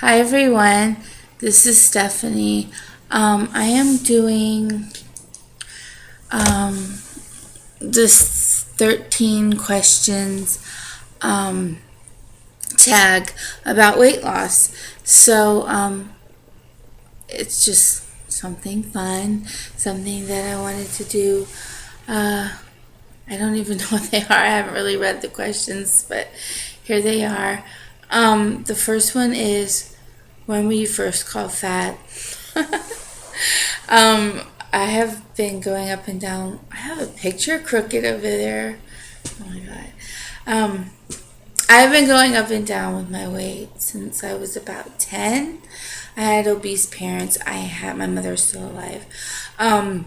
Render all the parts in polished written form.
Hi everyone, this is Stephanie. I am doing this 13 questions tag about weight loss. So it's just something fun, something that I wanted to do. I don't even know what they are. I haven't really read the questions, but here they are. The first one is, when were you first called fat? I have been going up and down. I have a picture crooked over there. Oh my god. Um, I've been going up and down with my weight since I was about 10. I had obese parents. I had my mother's still alive. Um,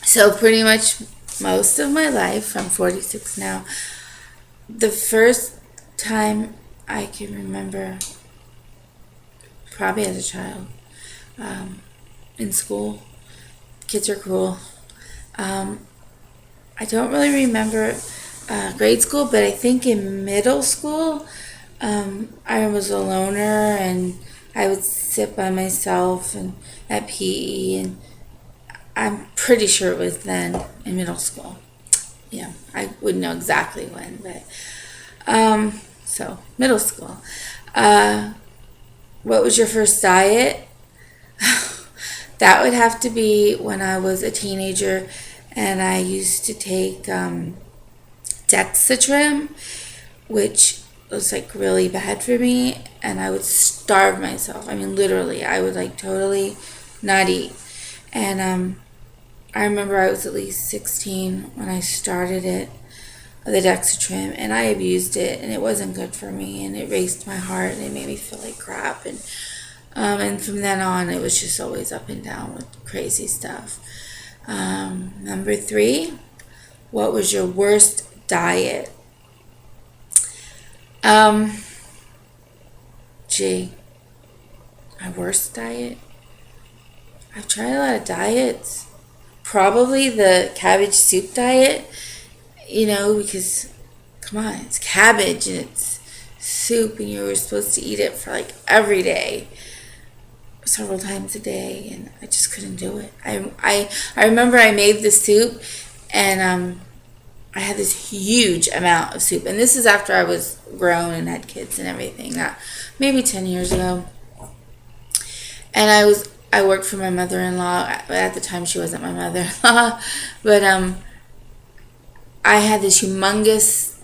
so pretty much most of my life, I'm 46 now. The first time I can remember, probably as a child, in school. Kids are cruel. Um, I don't really remember grade school, but I think in middle school, I was a loner and I would sit by myself and at PE, and I'm pretty sure it was then in middle school. Yeah, I wouldn't know exactly when, but so middle school. Uh, what was your first diet? That would have to be when I was a teenager and I used to take Dexatrim, which was like really bad for me, and I would starve myself. I mean, literally, I would like totally not eat. And I remember I was at least 16 when I started it, the Dexatrim, and I abused it, and it wasn't good for me, and it raced my heart, and it made me feel like crap, and from then on, it was just always up and down with crazy stuff. Number three, what was your worst diet? Um, Gee, my worst diet? I've tried a lot of diets. Probably the cabbage soup diet, because come on, it's cabbage and it's soup, and you were supposed to eat it for like every day, several times a day, and I just couldn't do it. I remember I made the soup, and I had this huge amount of soup, and this is after I was grown and had kids and everything. Not maybe 10 years ago, and I worked for my mother-in-law. At the time, she wasn't my mother-in-law, but I had this humongous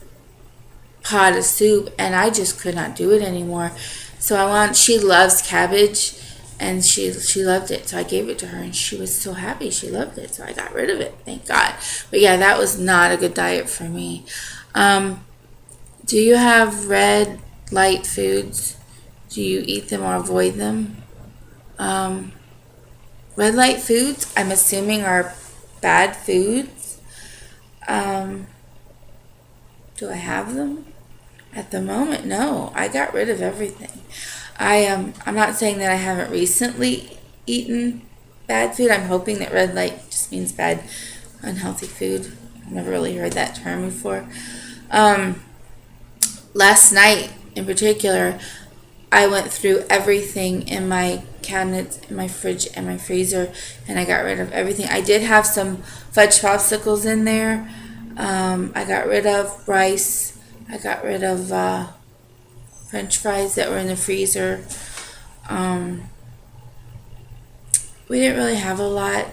pot of soup, and I just could not do it anymore. So she loves cabbage, and she loved it. So I gave it to her, and she was so happy. She loved it, so I got rid of it. Thank God. But yeah, that was not a good diet for me. Um, do you have red light foods? Do you eat them or avoid them? Um, Red light foods, I'm assuming, are bad foods. Um, do I have them? At the moment, no. I got rid of everything. I'm not saying that I haven't recently eaten bad food. I'm hoping that red light just means bad, unhealthy food. I've never really heard that term before. Um, Last night, in particular, I went through everything in my cabinets, in my fridge, and my freezer, and I got rid of everything. I did have some fudge popsicles in there. I got rid of rice. I got rid of French fries that were in the freezer. Um, we didn't really have a lot,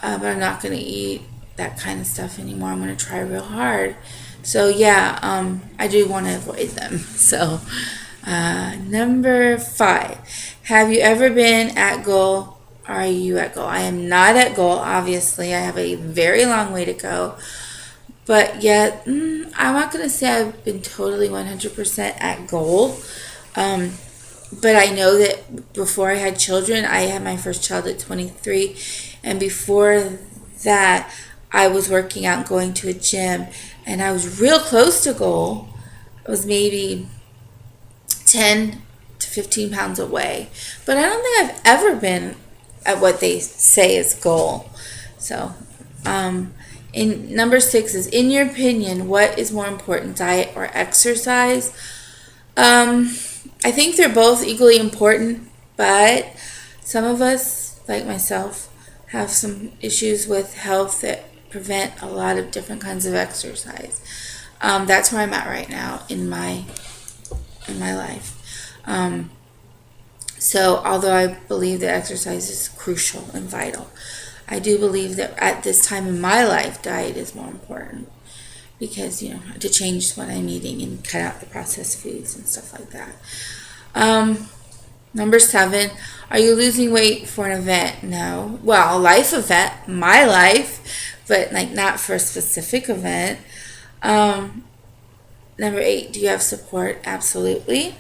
but I'm not going to eat that kind of stuff anymore. I'm going to try real hard. So, yeah, I do want to avoid them. So, number 5. Have you ever been at goal? Are you at goal? I am not at goal, obviously. I have a very long way to go. But yet, I'm not going to say I've been totally 100% at goal. Um, but I know that before I had children, I had my first child at 23. And before that, I was working out, going to a gym, and I was real close to goal. I was maybe 10 to 15 pounds away. But I don't think I've ever been at what they say is goal. So, in number 6 is, in your opinion, what is more important, diet or exercise? Um, I think they're both equally important, but some of us, like myself, have some issues with health that prevent a lot of different kinds of exercise. That's where I'm at right now in my life. So although I believe that exercise is crucial and vital, I do believe that at this time in my life, diet is more important because, to change what I'm eating and cut out the processed foods and stuff like that. Number 7, are you losing weight for an event? No. Well, a life event, my life, but like not for a specific event. Number 8, do you have support? Absolutely.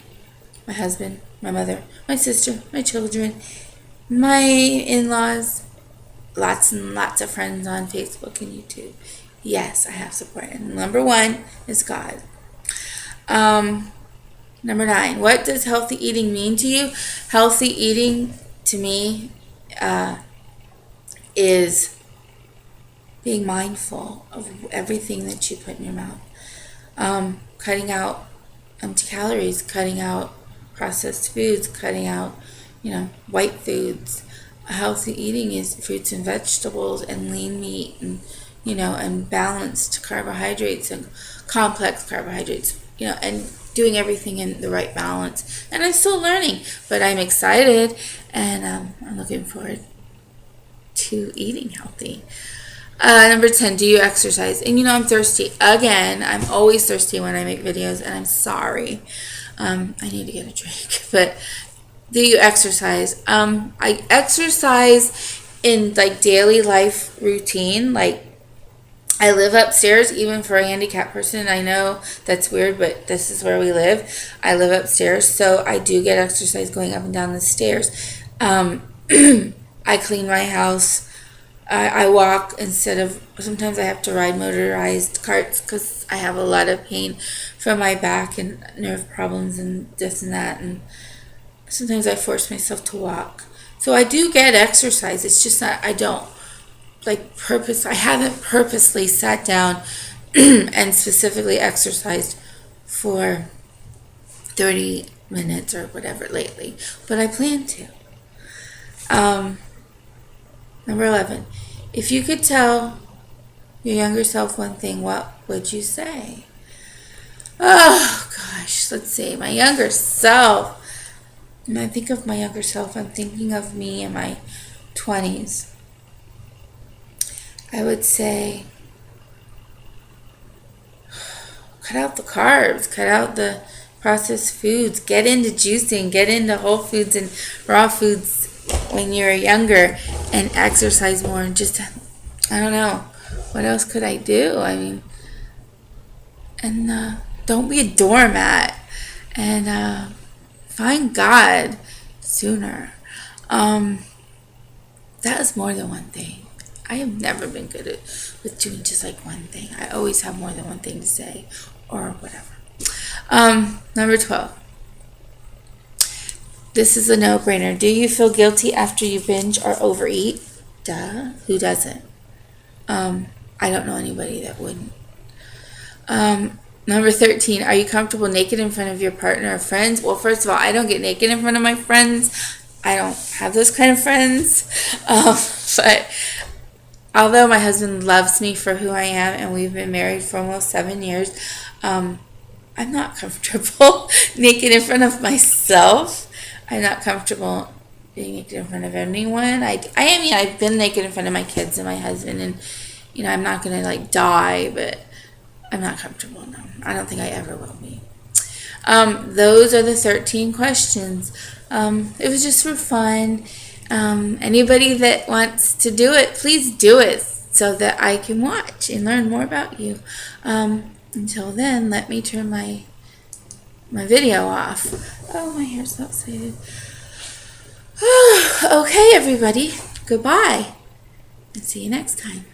My husband, my mother, my sister, my children, my in-laws, lots and lots of friends on Facebook and YouTube. Yes, I have support. And number 1 is God. Number 9, what does healthy eating mean to you? Healthy eating to me is being mindful of everything that you put in your mouth. Cutting out empty calories, cutting out processed foods, cutting out, white foods. Healthy eating is fruits and vegetables and lean meat and, and balanced carbohydrates and complex carbohydrates, and doing everything in the right balance. And I'm still learning, but I'm excited and I'm looking forward to eating healthy. Number 10, do you exercise? And I'm thirsty. Again, I'm always thirsty when I make videos, and I'm sorry. I need to get a drink. But do you exercise? I exercise in like daily life routine. Like I live upstairs, even for a handicapped person. I know that's weird, but this is where we live. I live upstairs, so I do get exercise going up and down the stairs. I clean my house. I walk instead of, sometimes I have to ride motorized carts because I have a lot of pain from my back and nerve problems and this and that. And sometimes I force myself to walk. So I do get exercise. It's just that I don't I haven't purposely sat down and specifically exercised for 30 minutes or whatever lately. But I plan to. Number 11, if you could tell your younger self one thing, what would you say? Oh, gosh, let's see. My younger self. When I think of my younger self, I'm thinking of me in my 20s. I would say, cut out the carbs, cut out the processed foods, get into juicing, get into whole foods and raw foods when you're younger, and exercise more, and just, I don't know, what else could I do? I mean, and don't be a doormat, and find God sooner. That is more than one thing. I have never been good with doing just like one thing. I always have more than one thing to say, or whatever. Number 12. This is a no-brainer. Do you feel guilty after you binge or overeat? Duh. Who doesn't? I don't know anybody that wouldn't. Number 13. Are you comfortable naked in front of your partner or friends? Well, first of all, I don't get naked in front of my friends. I don't have those kind of friends. But although my husband loves me for who I am, and we've been married for almost 7 years, I'm not comfortable naked in front of myself. I'm not comfortable being naked in front of anyone. I mean, I've been naked in front of my kids and my husband, and, I'm not going to, die, but I'm not comfortable, no. I don't think I ever will be. Those are the 13 questions. It was just for fun. Anybody that wants to do it, please do it so that I can watch and learn more about you. Until then, let me turn my video off. Oh, my hair's so excited. Okay, everybody. Goodbye. And see you next time.